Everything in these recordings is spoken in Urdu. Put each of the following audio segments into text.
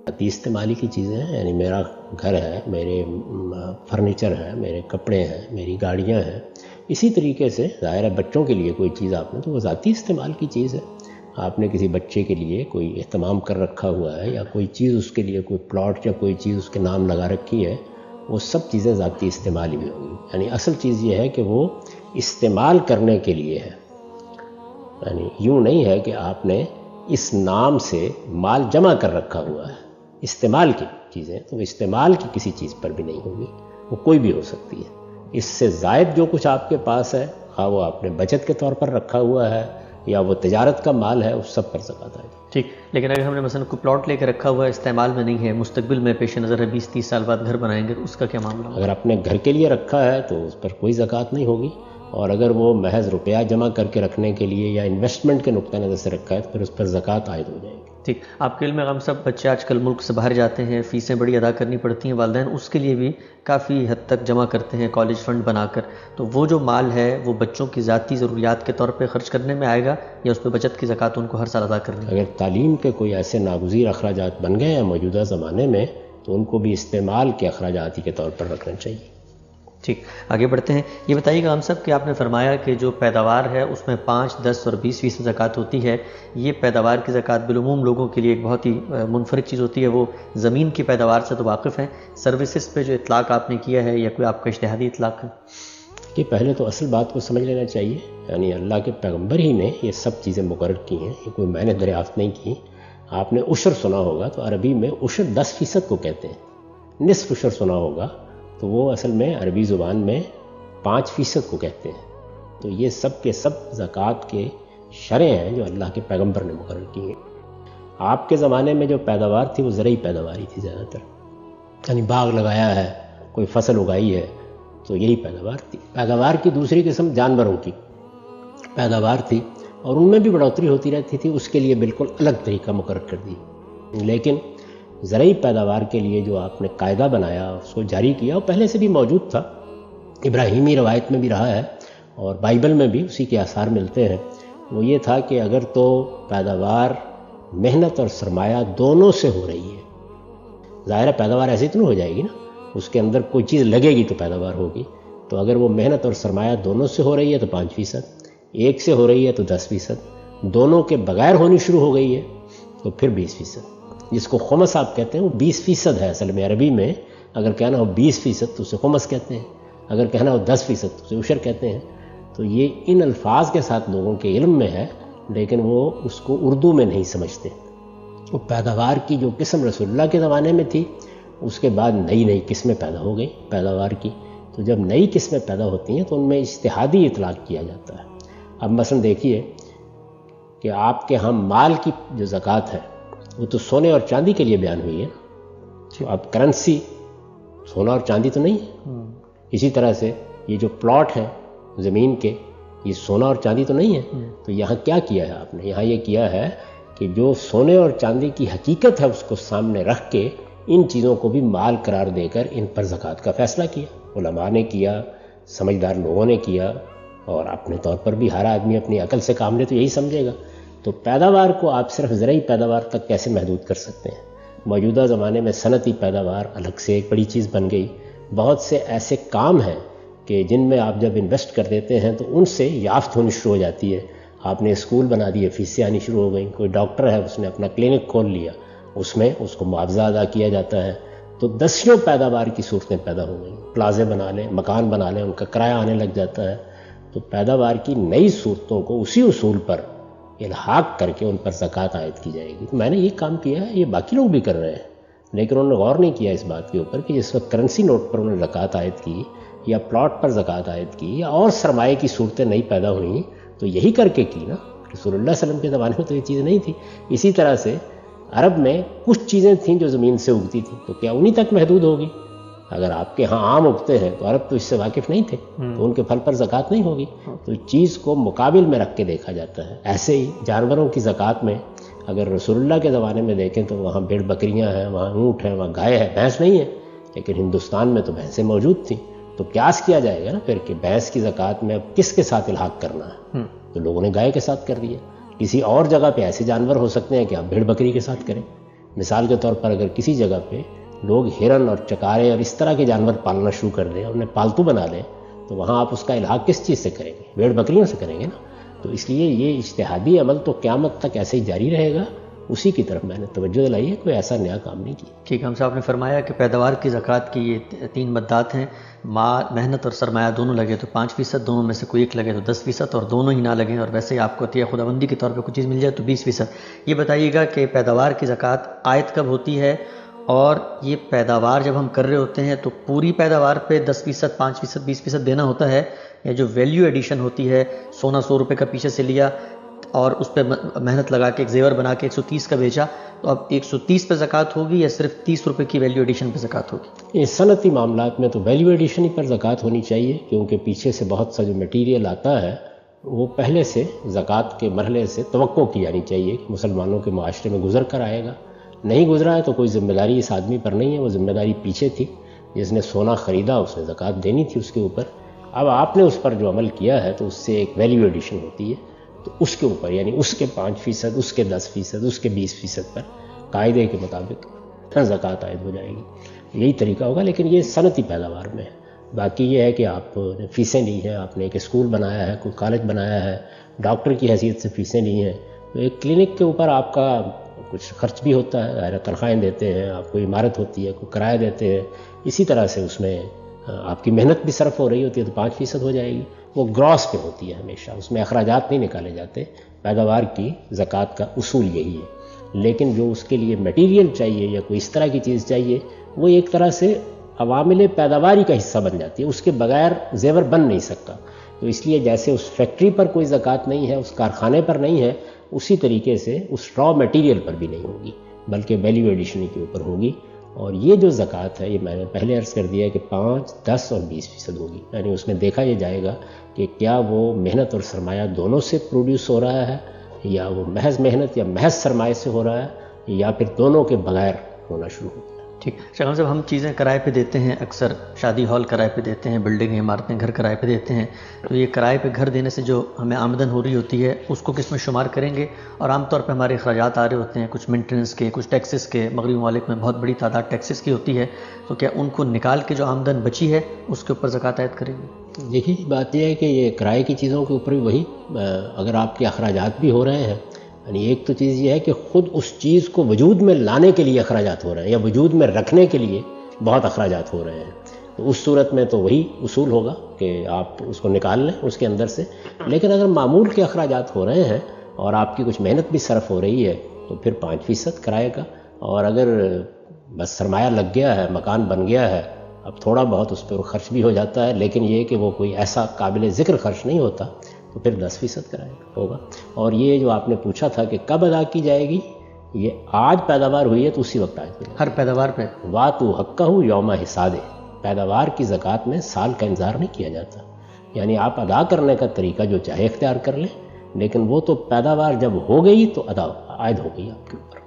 ذاتی استعمالی کی چیزیں ہیں، یعنی میرا گھر ہے، میرے فرنیچر ہے، میرے کپڑے ہیں، میری گاڑیاں ہیں. اسی طریقے سے ظاہر ہے بچوں کے لیے کوئی چیز آپ نے تو وہ ذاتی استعمال کی چیز ہے. آپ نے کسی بچے کے لیے کوئی اہتمام کر رکھا ہوا ہے یا کوئی چیز اس کے لیے کوئی پلاٹ یا کوئی چیز اس کے نام لگا رکھی ہے، وہ سب چیزیں ذاتی استعمال ہی ہوں گی. یعنی اصل چیز یہ ہے کہ وہ استعمال کرنے کے لیے ہے. یعنی یوں نہیں ہے کہ آپ نے اس نام سے مال جمع کر رکھا ہوا ہے. استعمال کی چیزیں تو استعمال کی کسی چیز پر بھی نہیں ہوگی، وہ کوئی بھی ہو سکتی ہے. اس سے زائد جو کچھ آپ کے پاس ہے، خواہ وہ آپ نے بچت کے طور پر رکھا ہوا ہے یا وہ تجارت کا مال ہے، اس سب پر زکوٰۃ آئے گی. ٹھیک، لیکن اگر ہم نے مثلا کوئی پلاٹ لے کے رکھا ہوا ہے، استعمال میں نہیں ہے، مستقبل میں پیش نظر ہے 20-30 سال بعد گھر بنائیں گے، اس کا کیا معاملہ ہوگا؟ اگر اپنے گھر کے لیے رکھا ہے تو اس پر کوئی زکوٰۃ نہیں ہوگی، اور اگر وہ محض روپیہ جمع کر کے رکھنے کے لیے یا انویسٹمنٹ کے نقطہ نظر سے رکھا ہے تو پھر اس پر زکوٰۃ عائد ہو جائے گی. ٹھیک، آپ کے علم میں غم صاحب بچے آج کل ملک سے باہر جاتے ہیں، فیسیں بڑی ادا کرنی پڑتی ہیں، والدین اس کے لیے بھی کافی حد تک جمع کرتے ہیں کالج فنڈ بنا کر، تو وہ جو مال ہے وہ بچوں کی ذاتی ضروریات کے طور پہ خرچ کرنے میں آئے گا یا اس پہ بچت کی زکوٰۃ ان کو ہر سال ادا کرنی ہے؟ اگر تعلیم کے کوئی ایسے ناگزیر اخراجات بن گئے ہیں موجودہ زمانے میں تو ان کو بھی استعمال کے اخراجات ہی کے طور پر رکھنا چاہیے. ٹھیک، آگے بڑھتے ہیں. یہ بتائیے گا ہم سب کہ آپ نے فرمایا کہ جو پیداوار ہے اس میں 5, 10 اور 20% زکوٰۃ ہوتی ہے. یہ پیداوار کی زکوٰۃ بالعموم لوگوں کے لیے ایک بہت ہی منفرد چیز ہوتی ہے، وہ زمین کی پیداوار سے تو واقف ہیں. سروسز پہ جو اطلاق آپ نے کیا ہے یا کوئی آپ کا اجتہادی اطلاق ہے؟ کہ پہلے تو اصل بات کو سمجھ لینا چاہیے. یعنی اللہ کے پیغمبر ہی نے یہ سب چیزیں مقرر کی ہیں، یہ کوئی میں نے دریافت نہیں کی. آپ نے عشر سنا ہوگا تو عربی میں عشر 10% کو کہتے ہیں. نصف عشر سنا ہوگا تو وہ اصل میں عربی زبان میں 5% کو کہتے ہیں. تو یہ سب کے سب زکوٰۃ کے شرع ہیں جو اللہ کے پیغمبر نے مقرر کی ہیں. آپ کے زمانے میں جو پیداوار تھی وہ زرعی پیداوار ہی تھی زیادہ تر. یعنی باغ لگایا ہے، کوئی فصل اگائی ہے تو یہی پیداوار تھی. پیداوار کی دوسری قسم جانوروں کی پیداوار تھی اور ان میں بھی بڑھوتری ہوتی رہتی تھی، اس کے لیے بالکل الگ طریقہ مقرر کر دی. لیکن زرعی پیداوار کے لیے جو آپ نے قاعدہ بنایا اس کو جاری کیا وہ پہلے سے بھی موجود تھا، ابراہیمی روایت میں بھی رہا ہے اور بائبل میں بھی اسی کے آثار ملتے ہیں. وہ یہ تھا کہ اگر تو پیداوار محنت اور سرمایہ دونوں سے ہو رہی ہے، ظاہر ہے پیداوار ایسے تو نہیں ہو جائے گی نا، اس کے اندر کوئی چیز لگے گی تو پیداوار ہوگی. تو اگر وہ محنت اور سرمایہ دونوں سے ہو رہی ہے تو 5%، ایک سے ہو رہی ہے تو 10%، دونوں کے بغیر ہونی شروع ہو گئی ہے تو پھر 20%. جس کو خمس آپ کہتے ہیں وہ 20% ہے اصل میں عربی میں. اگر کہنا ہو 20% تو اسے خمس کہتے ہیں، اگر کہنا ہو 10% تو اسے عشر کہتے ہیں. تو یہ ان الفاظ کے ساتھ لوگوں کے علم میں ہے لیکن وہ اس کو اردو میں نہیں سمجھتے. وہ پیداوار کی جو قسم رسول اللہ کے زمانے میں تھی اس کے بعد نئی قسمیں پیدا ہو گئی پیداوار کی. تو جب نئی قسمیں پیدا ہوتی ہیں تو ان میں اجتہادی اطلاق کیا جاتا ہے. اب مثلا دیکھیے کہ آپ کے ہم مال کی جو زکوٰۃ ہے وہ تو سونے اور چاندی کے لیے بیان ہوئی ہے. اب کرنسی سونا اور چاندی تو نہیں ہے. اسی طرح سے یہ جو پلاٹ ہیں زمین کے یہ سونا اور چاندی تو نہیں ہے. تو یہاں کیا کیا ہے آپ نے؟ یہاں یہ کیا ہے کہ جو سونے اور چاندی کی حقیقت ہے اس کو سامنے رکھ کے ان چیزوں کو بھی مال قرار دے کر ان پر زکوٰۃ کا فیصلہ کیا. علماء نے کیا، سمجھدار لوگوں نے کیا، اور اپنے طور پر بھی ہر آدمی اپنی عقل سے کام لے تو یہی سمجھے گا. تو پیداوار کو آپ صرف زرعی پیداوار تک کیسے محدود کر سکتے ہیں؟ موجودہ زمانے میں صنعتی پیداوار الگ سے ایک بڑی چیز بن گئی. بہت سے ایسے کام ہیں کہ جن میں آپ جب انویسٹ کر دیتے ہیں تو ان سے یافت ہونی شروع ہو جاتی ہے. آپ نے اسکول بنا دیے، فیسیں آنی شروع ہو گئیں. کوئی ڈاکٹر ہے اس نے اپنا کلینک کھول لیا، اس میں اس کو معاوضہ ادا کیا جاتا ہے. تو دسیوں پیداوار کی صورتیں پیدا ہو گئیں. پلازے بنا لیں، مکان بنا لیں، ان کا کرایہ آنے لگ جاتا ہے. تو پیداوار کی نئی صورتوں کو اسی اصول پر الحاق کر کے ان پر زکوٰۃ عائد کی جائے گی. تو میں نے یہ کام کیا ہے، یہ باقی لوگ بھی کر رہے ہیں، لیکن انہوں نے غور نہیں کیا اس بات کے اوپر کہ جس وقت کرنسی نوٹ پر انہوں نے زکوٰۃ عائد کی یا پلاٹ پر زکوٰۃ عائد کی یا اور سرمایے کی صورتیں نئی پیدا ہوئیں تو یہی کر کے کی نا. رسول اللہ صلی اللہ علیہ وسلم کے زمانے میں تو یہ چیز نہیں تھی. اسی طرح سے عرب میں کچھ چیزیں تھیں جو زمین سے اگتی تھیں، تو کیا انہی تک محدود ہوگی؟ اگر آپ کے ہاں آم اگتے ہیں تو عرب تو اس سے واقف نہیں تھے، تو ان کے پھل پر زکوٰۃ نہیں ہوگی. تو چیز کو مقابل میں رکھ کے دیکھا جاتا ہے. ایسے ہی جانوروں کی زکوٰۃ میں اگر رسول اللہ کے زمانے میں دیکھیں تو وہاں بھیڑ بکریاں ہیں، وہاں اونٹ ہیں، وہاں گائے ہے، بھینس نہیں ہے. لیکن ہندوستان میں تو بھینسیں موجود تھیں. تو قیاس کیا جائے گا نا پھر کہ بھینس کی زکوٰۃ میں اب کس کے ساتھ الحاق کرنا ہے؟ تو لوگوں نے گائے کے ساتھ کر دیا. کسی اور جگہ پہ ایسے جانور ہو سکتے ہیں کہ آپ بھیڑ بکری کے ساتھ کریں. مثال کے طور پر اگر کسی جگہ پہ لوگ ہرن اور چکارے اور اس طرح کے جانور پالنا شروع کر دیں اور انہیں پالتو بنا لیں تو وہاں آپ اس کا الحاق کس چیز سے کریں گے؟ بھیڑ بکریوں سے کریں گے نا. تو اس لیے یہ اجتہادی عمل تو قیامت تک ایسے ہی جاری رہے گا، اسی کی طرف میں نے توجہ دلائی ہے، کوئی ایسا نیا کام نہیں کیا. ٹھیک ہے. ہم صاحب نے فرمایا کہ پیداوار کی زکوٰۃ کی یہ 3 مدات ہیں، مال، محنت اور سرمایہ دونوں لگے تو 5%، دونوں میں سے کوئی ایک لگے تو 10%، اور دونوں ہی نہ لگیں اور ویسے ہی آپ کو عطیہ خداوندی کے طور پہ کچھ چیز مل جائے تو 20%. یہ بتائیے گا کہ پیداوار کی زکوٰۃ عائد کب ہوتی ہے، اور یہ پیداوار جب ہم کر رہے ہوتے ہیں تو پوری پیداوار پہ 10%، 5%، 20% دینا ہوتا ہے، یا جو ویلیو ایڈیشن ہوتی ہے، سونا 100 روپے کا پیچھے سے لیا اور اس پہ محنت لگا کے ایک زیور بنا کے 130 کا بیچا تو اب 130 پہ زکوٰۃ ہوگی یا صرف 30 روپے کی ویلیو ایڈیشن پہ زکوٰۃ ہوگی؟ اس صنعتی معاملات میں تو ویلیو ایڈیشن ہی پر زکوٰۃ ہونی چاہیے، کیونکہ پیچھے سے بہت سا جو میٹیریل آتا ہے وہ پہلے سے زکوٰۃ کے مرحلے سے توقع کی جانی چاہیے کہ مسلمانوں کے معاشرے میں گزر کر آئے گا. نہیں گزرا ہے تو کوئی ذمہ داری اس آدمی پر نہیں ہے، وہ ذمہ داری پیچھے تھی، جس نے سونا خریدا اس نے زکوٰۃ دینی تھی اس کے اوپر. اب آپ نے اس پر جو عمل کیا ہے تو اس سے ایک ویلیو ایڈیشن ہوتی ہے، تو اس کے اوپر یعنی اس کے 5%، اس کے 10%، اس کے 20% پر قاعدے کے مطابق زکوٰۃ عائد ہو جائے گی. یہی طریقہ ہوگا، لیکن یہ صنعتی پیداوار میں ہے. باقی یہ ہے کہ آپ نے فیسیں لی ہیں، آپ نے ایک اسکول بنایا ہے، کوئی کالج بنایا ہے، ڈاکٹر کی حیثیت سے فیسیں لی ہیں، تو ایک کلینک کے اوپر آپ کا کچھ خرچ بھی ہوتا ہے، ظاہر تنخواہیں دیتے ہیں آپ، کوئی عمارت ہوتی ہے، کوئی کرایہ دیتے ہیں، اسی طرح سے اس میں آپ کی محنت بھی صرف ہو رہی ہوتی ہے تو 5% ہو جائے گی. وہ گراس پہ ہوتی ہے ہمیشہ، اس میں اخراجات نہیں نکالے جاتے. پیداوار کی زکوٰۃ کا اصول یہی ہے. لیکن جو اس کے لیے میٹیریل چاہیے یا کوئی اس طرح کی چیز چاہیے، وہ ایک طرح سے عوامل پیداواری کا حصہ بن جاتی ہے، اس کے بغیر زیور بن نہیں سکتا. تو اس لیے جیسے اس فیکٹری پر کوئی زکوٰۃ نہیں ہے، اس کارخانے پر نہیں ہے، اسی طریقے سے اس را میٹیریل پر بھی نہیں ہوگی، بلکہ ویلیو ایڈیشن کے اوپر ہوگی. اور یہ جو زکوٰۃ ہے، یہ میں نے پہلے عرض کر دیا ہے کہ 5، 10 اور 20% ہوگی. یعنی اس میں دیکھا یہ جائے گا کہ کیا وہ محنت اور سرمایہ دونوں سے پروڈیوس ہو رہا ہے، یا وہ محض محنت یا محض سرمایہ سے ہو رہا ہے، یا پھر دونوں کے بغیر ہونا شروع ہو گیا. ٹھیک. شیخ صاحب، ہم چیزیں کرائے پہ دیتے ہیں، اکثر شادی ہال کرائے پہ دیتے ہیں، بلڈنگیں، عمارتیں، گھر کرائے پہ دیتے ہیں، تو یہ کرائے پہ گھر دینے سے جو ہمیں آمدن ہو رہی ہوتی ہے اس کو کس میں شمار کریں گے؟ اور عام طور پہ ہمارے اخراجات آ رہے ہوتے ہیں، کچھ مینٹیننس کے، کچھ ٹیکسز کے، مغربی ممالک میں بہت بڑی تعداد ٹیکسز کی ہوتی ہے، تو کیا ان کو نکال کے جو آمدن بچی ہے اس کے اوپر زکوٰۃ عائد کریں گے؟ دیکھیے، بات یہ ہے کہ یہ کرائے کی چیزوں کے اوپر بھی وہی، اگر آپ کے اخراجات بھی ہو رہے ہیں، یعنی ایک تو چیز یہ ہے کہ خود اس چیز کو وجود میں لانے کے لیے اخراجات ہو رہے ہیں، یا وجود میں رکھنے کے لیے بہت اخراجات ہو رہے ہیں، تو اس صورت میں تو وہی اصول ہوگا کہ آپ اس کو نکال لیں اس کے اندر سے. لیکن اگر معمول کے اخراجات ہو رہے ہیں اور آپ کی کچھ محنت بھی صرف ہو رہی ہے تو پھر 5% کرائے کا. اور اگر بس سرمایہ لگ گیا ہے، مکان بن گیا ہے، اب تھوڑا بہت اس پر خرچ بھی ہو جاتا ہے، لیکن یہ کہ وہ کوئی ایسا قابل ذکر خرچ نہیں ہوتا، تو پھر 10% کرائے ہوگا. اور یہ جو آپ نے پوچھا تھا کہ کب ادا کی جائے گی، یہ آج پیداوار ہوئی ہے تو اسی وقت آج ہر پیداوار پہ واتو حقہ یوم حصاد. پیداوار کی زکوٰۃ میں سال کا انتظار نہیں کیا جاتا، یعنی آپ ادا کرنے کا طریقہ جو چاہے اختیار کر لیں، لیکن وہ تو پیداوار جب ہو گئی تو عائد ہو گئی آپ کے اوپر.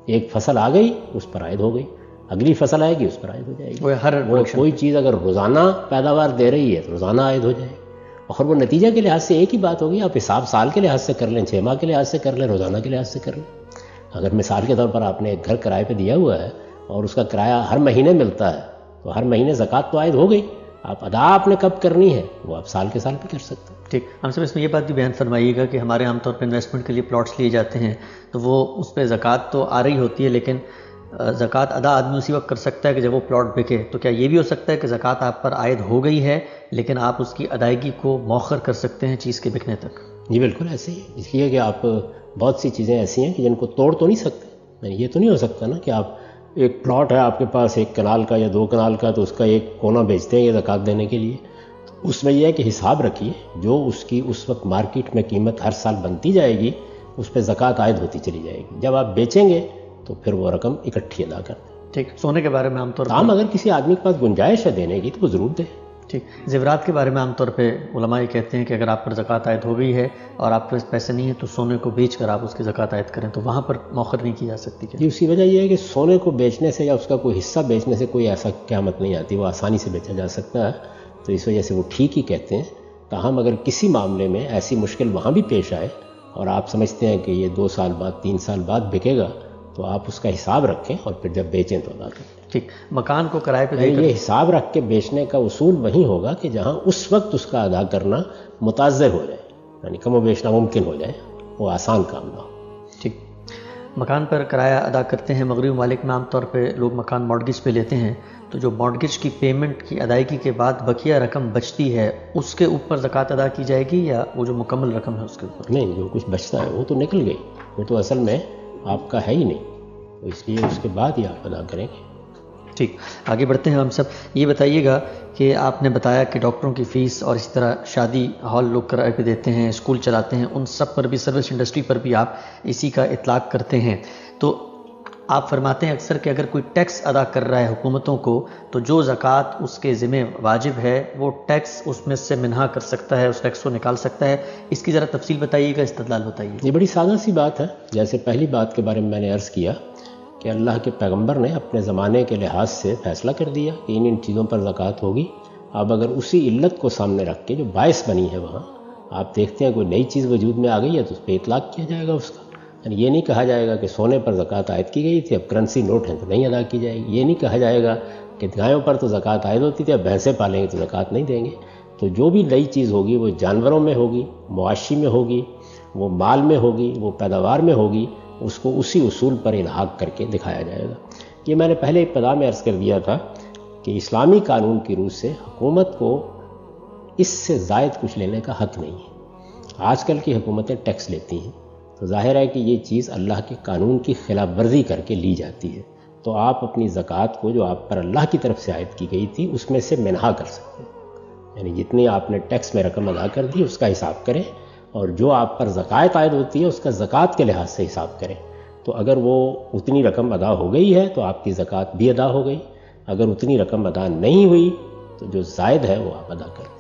ایک فصل آ گئی اس پر عائد ہو گئی، اگلی فصل آئے گی اس پر عائد ہو جائے گی. وہ کوئی چیز اگر روزانہ پیداوار دے رہی ہے تو روزانہ عائد ہو جائے گی. اور وہ نتیجہ کے لحاظ سے ایک ہی بات ہوگی، آپ حساب سال کے لحاظ سے کر لیں، 6 ماہ کے لحاظ سے کر لیں، روزانہ کے لحاظ سے کر لیں. اگر مثال کے طور پر آپ نے ایک گھر کرائے پہ دیا ہوا ہے اور اس کا کرایہ ہر مہینے ملتا ہے تو ہر مہینے زکوٰۃ تو عائد ہو گئی. آپ ادا آپ نے کب کرنی ہے وہ آپ سال کے سال بھی کر سکتے ہیں. ٹھیک. ہم سب اس میں یہ بات بھی بیان فرمائیے گا کہ ہمارے عام طور پہ انویسٹمنٹ کے لیے پلاٹس لیے جاتے ہیں تو وہ اس پہ زکوٰۃ تو آ رہی ہوتی ہے، لیکن زکوٰۃ ادا آدمی اسی وقت کر سکتا ہے کہ جب وہ پلاٹ بکے. تو کیا یہ بھی ہو سکتا ہے کہ زکوٰۃ آپ پر عائد ہو گئی ہے لیکن آپ اس کی ادائیگی کو مؤخر کر سکتے ہیں چیز کے بکنے تک؟ جی بالکل ایسے ہی. اس لیے کہ آپ بہت سی چیزیں ایسی ہیں کہ جن کو توڑ تو نہیں سکتے. یہ تو نہیں ہو سکتا نا کہ آپ ایک پلاٹ ہے آپ کے پاس 1 کنال کا یا 2 کنال کا، تو اس کا ایک کونا بیچتے ہیں یہ زکوٰۃ دینے کے لیے. تو اس میں یہ ہے کہ حساب رکھیے، جو اس کی اس وقت مارکیٹ میں قیمت ہر سال بنتی جائے گی اس پہ زکوٰۃ عائد ہوتی چلی جائے گی. جب آپ بیچیں گے تو پھر وہ رقم اکٹھی ادا کر دیں. ٹھیک. سونے کے بارے میں عام طور پر اگر کسی آدمی کے پاس گنجائش ہے دینے کی تو وہ ضرور دے. ٹھیک. زیورات کے بارے میں عام طور پہ علماء یہ کہتے ہیں کہ اگر آپ پر زکوٰۃ عائد ہو گئی ہے اور آپ کے پاس پیسے نہیں ہیں تو سونے کو بیچ کر آپ اس کی زکوٰۃ عائد کریں، تو وہاں پر مؤخر نہیں کی جا سکتی کیا؟ جی اسی وجہ یہ ہے کہ سونے کو بیچنے سے یا اس کا کوئی حصہ بیچنے سے کوئی ایسا قیامت نہیں آتی، وہ آسانی سے بیچا جا سکتا ہے. تو اس وجہ سے وہ ٹھیک ہی کہتے ہیں. تاہم اگر کسی معاملے میں ایسی مشکل وہاں بھی پیش آئے اور آپ سمجھتے ہیں کہ یہ 2 سال بعد 3 سال بعد بکے گا، تو آپ اس کا حساب رکھیں اور پھر جب بیچیں تو ادا کریں. ٹھیک. مکان کو کرائے پہ دے کر یہ حساب رکھ کے بیچنے کا اصول وہی ہوگا کہ جہاں اس وقت اس کا ادا کرنا متعذر ہو جائے، یعنی کم و بیش ناممکن ہو جائے، وہ آسان کام نہ ہو. ٹھیک. مکان پر کرایہ ادا کرتے ہیں. مغربی ممالک میں عام طور پہ لوگ مکان مارگیج پہ لیتے ہیں، تو جو مارگیج کی پیمنٹ کی ادائیگی کے بعد بقیہ رقم بچتی ہے اس کے اوپر زکوٰۃ ادا کی جائے گی یا وہ جو مکمل رقم ہے اس کے اوپر؟ نہیں، جو کچھ بچتا ہے وہ تو نکل گئی، وہ تو اصل میں آپ کا ہے ہی نہیں، تو اس لیے اس کے بعد ہی آپ ادا کریں گے. ٹھیک. آگے بڑھتے ہیں ہم سب. یہ بتائیے گا کہ آپ نے بتایا کہ ڈاکٹروں کی فیس اور اسی طرح شادی ہال لوگ کرائے پہ دیتے ہیں، اسکول چلاتے ہیں، ان سب پر بھی، سروس انڈسٹری پر بھی آپ اسی کا اطلاق کرتے ہیں. تو آپ فرماتے ہیں اکثر کہ اگر کوئی ٹیکس ادا کر رہا ہے حکومتوں کو تو جو زکوٰۃ اس کے ذمہ واجب ہے وہ ٹیکس اس میں سے منہا کر سکتا ہے، اس ٹیکس کو نکال سکتا ہے. اس کی ذرا تفصیل بتائیے گا، استدلال بتائیے. یہ بڑی سادہ سی بات ہے. جیسے پہلی بات کے بارے میں نے عرض کیا کہ اللہ کے پیغمبر نے اپنے زمانے کے لحاظ سے فیصلہ کر دیا کہ ان چیزوں پر زکوٰۃ ہوگی. اب اگر اسی علت کو سامنے رکھ کے جو باعث بنی ہے وہاں آپ دیکھتے ہیں کوئی نئی چیز وجود میں آ گئی ہے تو اس پہ اطلاق کیا جائے گا اس کا. یعنی یہ نہیں کہا جائے گا کہ سونے پر زکوٰۃ عائد کی گئی تھی، اب کرنسی نوٹ ہیں تو نہیں ادا کی جائے گی. یہ نہیں کہا جائے گا کہ گایوں پر تو زکوٰۃ عائد ہوتی تھی، اب بھینسیں پالیں گے تو زکوٰۃ نہیں دیں گے. تو جو بھی نئی چیز ہوگی وہ جانوروں میں ہوگی، مواشی میں ہوگی، وہ مال میں ہوگی، وہ پیداوار میں ہوگی، اس کو اسی اصول پر الحاق کر کے دکھایا جائے گا. یہ میں نے پہلے ابتدا میں عرض کر دیا تھا کہ اسلامی قانون کی روح سے حکومت کو اس سے زائد کچھ لینے کا حق نہیں ہے. آج کل کی حکومتیں ٹیکس لیتی ہیں تو ظاہر ہے کہ یہ چیز اللہ کے قانون کی خلاف ورزی کر کے لی جاتی ہے، تو آپ اپنی زکوٰۃ کو جو آپ پر اللہ کی طرف سے عائد کی گئی تھی اس میں سے منہا کر سکتے ہیں. یعنی جتنی آپ نے ٹیکس میں رقم ادا کر دی اس کا حساب کریں، اور جو آپ پر زکوٰۃ عائد ہوتی ہے اس کا زکوٰۃ کے لحاظ سے حساب کریں. تو اگر وہ اتنی رقم ادا ہو گئی ہے تو آپ کی زکوٰۃ بھی ادا ہو گئی، اگر اتنی رقم ادا نہیں ہوئی تو جو زائد ہے وہ آپ ادا کریں.